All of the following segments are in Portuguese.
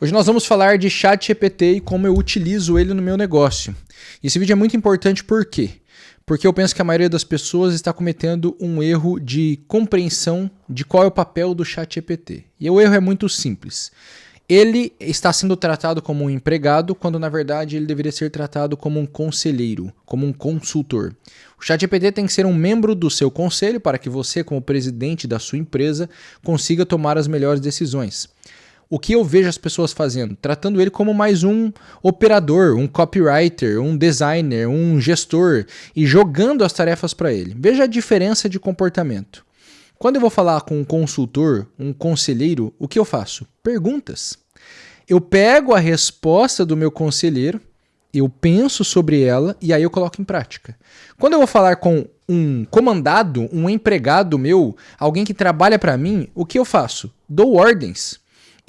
Hoje nós vamos falar de ChatGPT e como eu utilizo ele no meu negócio. Esse vídeo é muito importante por quê? Porque eu penso que a maioria das pessoas está cometendo um erro de compreensão de qual é o papel do ChatGPT. E o erro é muito simples. Ele está sendo tratado como um empregado, quando na verdade ele deveria ser tratado como um conselheiro, como um consultor. O ChatGPT tem que ser um membro do seu conselho para que você, como presidente da sua empresa, consiga tomar as melhores decisões. O que eu vejo as pessoas fazendo? Tratando ele como mais um operador, um copywriter, um designer, um gestor e jogando as tarefas para ele. Veja a diferença de comportamento. Quando eu vou falar com um consultor, um conselheiro, o que eu faço? Perguntas. Eu pego a resposta do meu conselheiro, eu penso sobre ela e aí eu coloco em prática. Quando eu vou falar com um comandado, um empregado meu, alguém que trabalha para mim, o que eu faço? Dou ordens.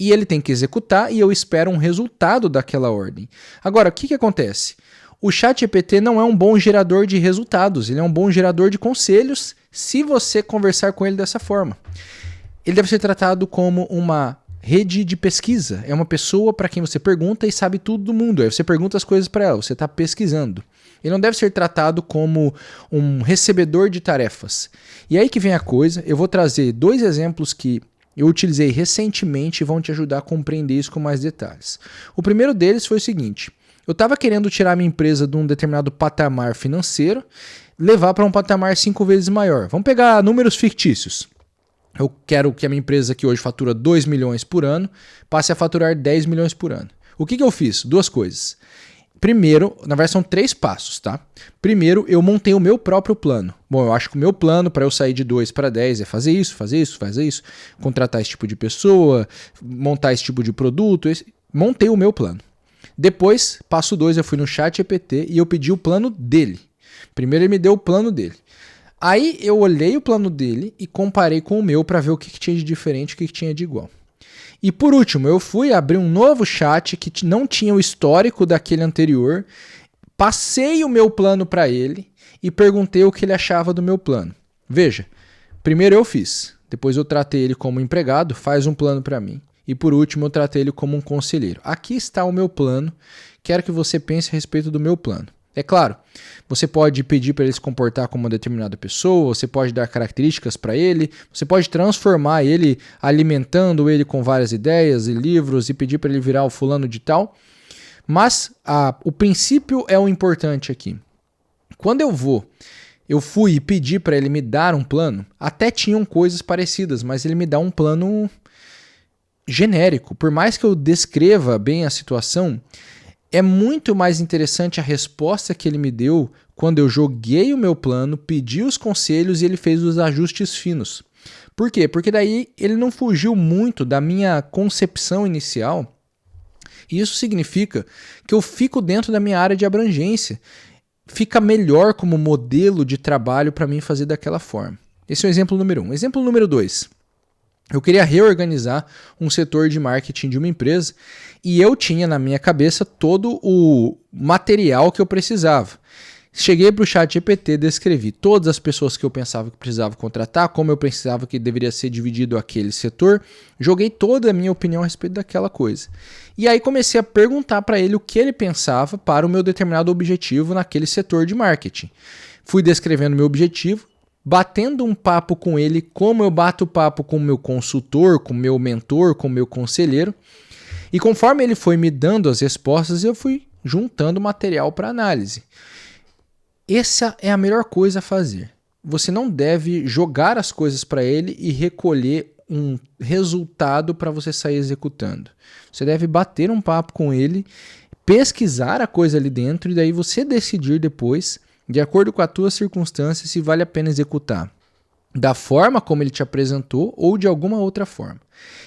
E ele tem que executar e eu espero um resultado daquela ordem. Agora, o que acontece? O ChatGPT não é um bom gerador de resultados, ele é um bom gerador de conselhos se você conversar com ele dessa forma. Ele deve ser tratado como uma rede de pesquisa. É uma pessoa para quem você pergunta e sabe tudo do mundo. Aí você pergunta as coisas para ela, você está pesquisando. Ele não deve ser tratado como um recebedor de tarefas. E aí que vem a coisa, eu vou trazer 2 exemplos que eu utilizei recentemente e vão te ajudar a compreender isso com mais detalhes. O primeiro deles foi o seguinte: eu estava querendo tirar minha empresa de um determinado patamar financeiro, levar para um patamar 5 vezes maior. Vamos pegar números fictícios. Eu quero que a minha empresa, que hoje fatura 2 milhões por ano, passe a faturar 10 milhões por ano. O que eu fiz? 2 coisas. Primeiro, na verdade são 3 passos, tá? Primeiro, eu montei o meu próprio plano. Bom, eu acho que o meu plano para eu sair de 2 para 10 é fazer isso, contratar esse tipo de pessoa, montar esse tipo de produto. Montei o meu plano. Depois, passo 2, eu fui no ChatGPT e eu pedi o plano dele. Primeiro ele me deu o plano dele. Aí eu olhei o plano dele e comparei com o meu para ver o que tinha de diferente e o que tinha de igual. E por último, eu fui abrir um novo chat que não tinha o histórico daquele anterior, passei o meu plano para ele e perguntei o que ele achava do meu plano. Veja, primeiro eu fiz, depois eu tratei ele como empregado, faz um plano para mim. E por último, eu tratei ele como um conselheiro. Aqui está o meu plano, quero que você pense a respeito do meu plano. É claro, você pode pedir para ele se comportar como uma determinada pessoa, você pode dar características para ele, você pode transformar ele, alimentando ele com várias ideias e livros e pedir para ele virar o fulano de tal. Mas o princípio é o importante aqui. Quando eu fui e pedi para ele me dar um plano, até tinham coisas parecidas, mas ele me dá um plano genérico. Por mais que eu descreva bem a situação, é muito mais interessante a resposta que ele me deu quando eu joguei o meu plano, pedi os conselhos e ele fez os ajustes finos. Por quê? Porque daí ele não fugiu muito da minha concepção inicial. E isso significa que eu fico dentro da minha área de abrangência. Fica melhor como modelo de trabalho para mim fazer daquela forma. Esse é o exemplo número 1. Exemplo número 2. Eu queria reorganizar um setor de marketing de uma empresa e eu tinha na minha cabeça todo o material que eu precisava. Cheguei para o ChatGPT, descrevi todas as pessoas que eu pensava que precisava contratar, como eu pensava que deveria ser dividido aquele setor, joguei toda a minha opinião a respeito daquela coisa. E aí comecei a perguntar para ele o que ele pensava para o meu determinado objetivo naquele setor de marketing. Fui descrevendo o meu objetivo, batendo um papo com ele, como eu bato papo com o meu consultor, com o meu mentor, com o meu conselheiro. E conforme ele foi me dando as respostas, eu fui juntando material para análise. Essa é a melhor coisa a fazer. Você não deve jogar as coisas para ele e recolher um resultado para você sair executando. Você deve bater um papo com ele, pesquisar a coisa ali dentro e daí você decidir depois, de acordo com as tuas circunstâncias, se vale a pena executar da forma como ele te apresentou ou de alguma outra forma.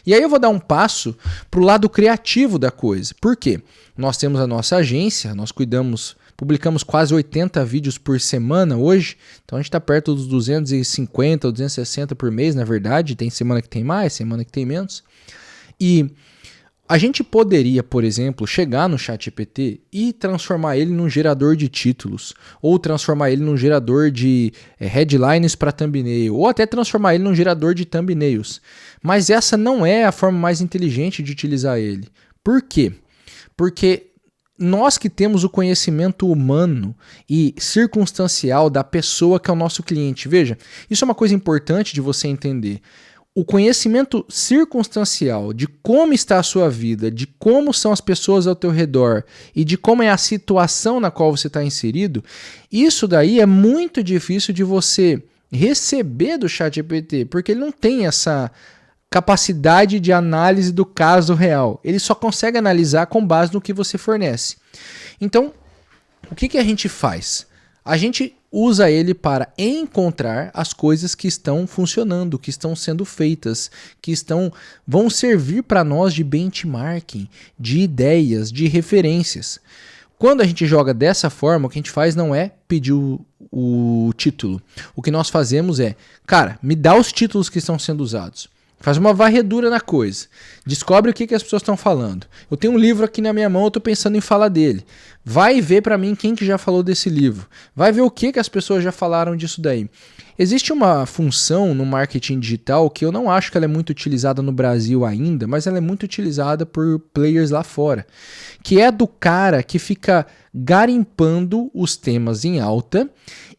E aí eu vou dar um passo para o lado criativo da coisa. Por quê? Nós temos a nossa agência, nós publicamos quase 80 vídeos por semana hoje, então a gente está perto dos 250 ou 260 por mês, na verdade, tem semana que tem mais, semana que tem menos. E a gente poderia, por exemplo, chegar no ChatGPT e transformar ele num gerador de títulos, ou transformar ele num gerador de headlines para thumbnail, ou até transformar ele num gerador de thumbnails. Mas essa não é a forma mais inteligente de utilizar ele. Por quê? Porque nós que temos o conhecimento humano e circunstancial da pessoa que é o nosso cliente, veja, isso é uma coisa importante de você entender. O conhecimento circunstancial de como está a sua vida, de como são as pessoas ao teu redor e de como é a situação na qual você está inserido, isso daí é muito difícil de você receber do ChatGPT, porque ele não tem essa capacidade de análise do caso real. Ele só consegue analisar com base no que você fornece. Então, o que a gente faz? A gente usa ele para encontrar as coisas que estão funcionando, que estão sendo feitas, que vão servir para nós de benchmarking, de ideias, de referências. Quando a gente joga dessa forma, o que a gente faz não é pedir o título. O que nós fazemos é, cara, me dá os títulos que estão sendo usados. Faz uma varredura na coisa. Descobre o que as pessoas estão falando. Eu tenho um livro aqui na minha mão, eu estou pensando em falar dele. Vai ver para mim quem que já falou desse livro. Vai ver o que as pessoas já falaram disso daí. Existe uma função no marketing digital que eu não acho que ela é muito utilizada no Brasil ainda, mas ela é muito utilizada por players lá fora, que é do cara que fica garimpando os temas em alta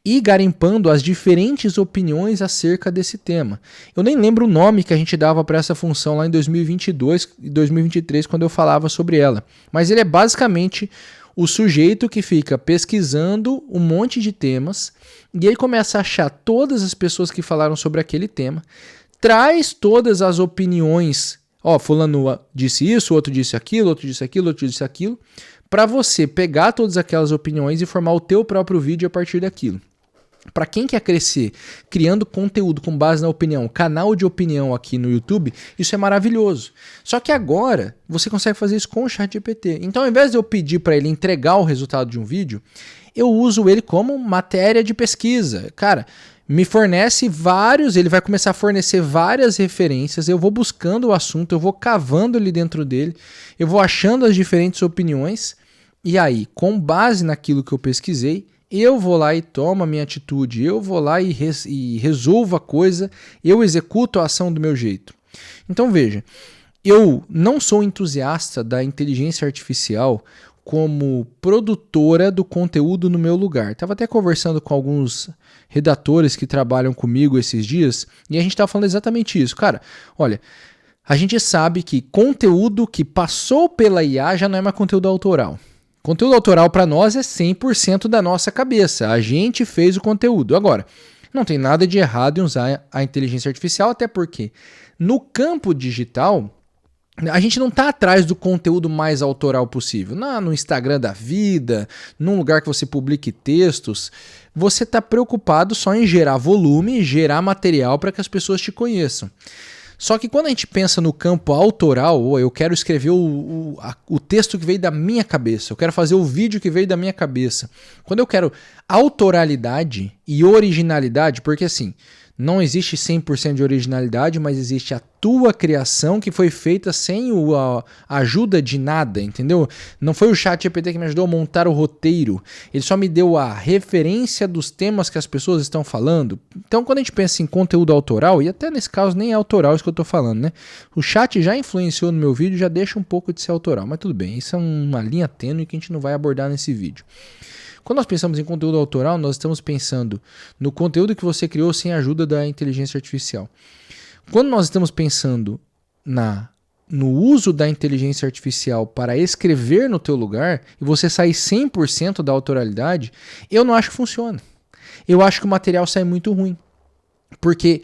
e garimpando as diferentes opiniões acerca desse tema. Eu nem lembro o nome que a gente dava para essa função lá em 2022 e 2023, quando eu falava sobre ela. Mas ele é basicamente o sujeito que fica pesquisando um monte de temas e ele começa a achar todas as pessoas que falaram sobre aquele tema, traz todas as opiniões, fulano disse isso, outro disse aquilo, outro disse aquilo, outro disse aquilo, para você pegar todas aquelas opiniões e formar o teu próprio vídeo a partir daquilo. Para quem quer crescer criando conteúdo com base na opinião, canal de opinião aqui no YouTube, isso é maravilhoso. Só que agora você consegue fazer isso com o ChatGPT. Então, ao invés de eu pedir para ele entregar o resultado de um vídeo, eu uso ele como matéria de pesquisa. Cara, me fornece ele vai começar a fornecer várias referências, eu vou buscando o assunto, eu vou cavando ali dentro dele, eu vou achando as diferentes opiniões, e aí, com base naquilo que eu pesquisei, eu vou lá e tomo a minha atitude, eu vou lá e resolvo a coisa, eu executo a ação do meu jeito. Então veja, eu não sou entusiasta da inteligência artificial como produtora do conteúdo no meu lugar. Estava até conversando com alguns redatores que trabalham comigo esses dias e a gente estava falando exatamente isso. Cara, olha, a gente sabe que conteúdo que passou pela IA já não é mais conteúdo autoral. Conteúdo autoral para nós é 100% da nossa cabeça. A gente fez o conteúdo. Agora, não tem nada de errado em usar a inteligência artificial, até porque no campo digital, a gente não está atrás do conteúdo mais autoral possível. No Instagram da vida, num lugar que você publique textos, você está preocupado só em gerar volume, gerar material para que as pessoas te conheçam. Só que quando a gente pensa no campo autoral, eu quero escrever o texto que veio da minha cabeça, eu quero fazer o vídeo que veio da minha cabeça. Quando eu quero autoralidade e originalidade, porque assim, não existe 100% de originalidade, mas existe a tua criação que foi feita sem a ajuda de nada, entendeu? Não foi o ChatGPT que me ajudou a montar o roteiro, ele só me deu a referência dos temas que as pessoas estão falando. Então, quando a gente pensa em conteúdo autoral, e até nesse caso nem é autoral isso que eu estou falando, né? O chat já influenciou no meu vídeo, já deixa um pouco de ser autoral, mas tudo bem, isso é uma linha tênue que a gente não vai abordar nesse vídeo. Quando nós pensamos em conteúdo autoral, nós estamos pensando no conteúdo que você criou sem a ajuda da inteligência artificial. Quando nós estamos pensando no uso da inteligência artificial para escrever no teu lugar e você sair 100% da autoralidade, eu não acho que funciona. Eu acho que o material sai muito ruim. Porque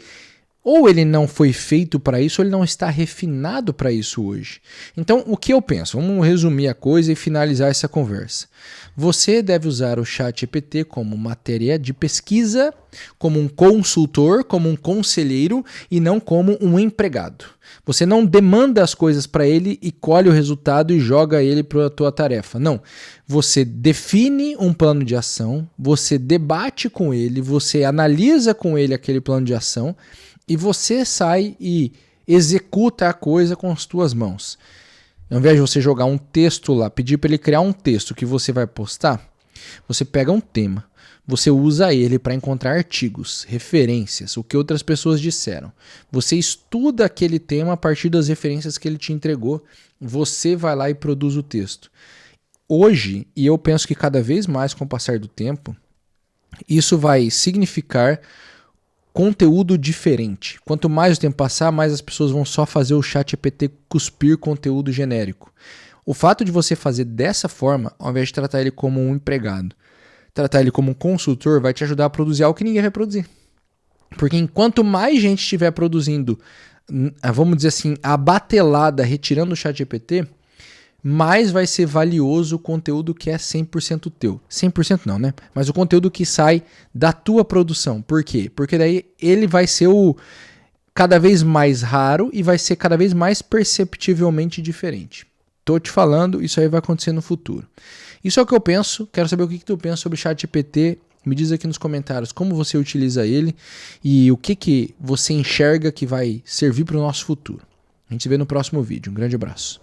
ou ele não foi feito para isso, ou ele não está refinado para isso hoje. Então, o que eu penso? Vamos resumir a coisa e finalizar essa conversa. Você deve usar o ChatGPT como matéria de pesquisa, como um consultor, como um conselheiro e não como um empregado. Você não demanda as coisas para ele e colhe o resultado e joga ele para a tua tarefa. Não. Você define um plano de ação, você debate com ele, você analisa com ele aquele plano de ação e você sai e executa a coisa com as tuas mãos. Ao invés de você jogar um texto lá, pedir para ele criar um texto que você vai postar, Você pega um tema, você usa ele para encontrar artigos, referências, o que outras pessoas disseram. Você estuda aquele tema a partir das referências que ele te entregou, você vai lá e produz o texto. Hoje, e eu penso que cada vez mais com o passar do tempo, isso vai significar conteúdo diferente. Quanto mais o tempo passar, mais as pessoas vão só fazer o ChatGPT cuspir conteúdo genérico. O fato de você fazer dessa forma, ao invés de tratar ele como um empregado, tratar ele como um consultor, vai te ajudar a produzir algo que ninguém vai produzir. Porque enquanto mais gente estiver produzindo, vamos dizer assim, a batelada retirando o ChatGPT, mais vai ser valioso o conteúdo que é 100% teu. 100% não, né? Mas o conteúdo que sai da tua produção. Por quê? Porque daí ele vai ser o cada vez mais raro e vai ser cada vez mais perceptivelmente diferente. Tô te falando, isso aí vai acontecer no futuro. Isso é o que eu penso. Quero saber o que tu pensa sobre o ChatGPT. Me diz aqui nos comentários como você utiliza ele e o que você enxerga que vai servir para o nosso futuro. A gente se vê no próximo vídeo. Um grande abraço.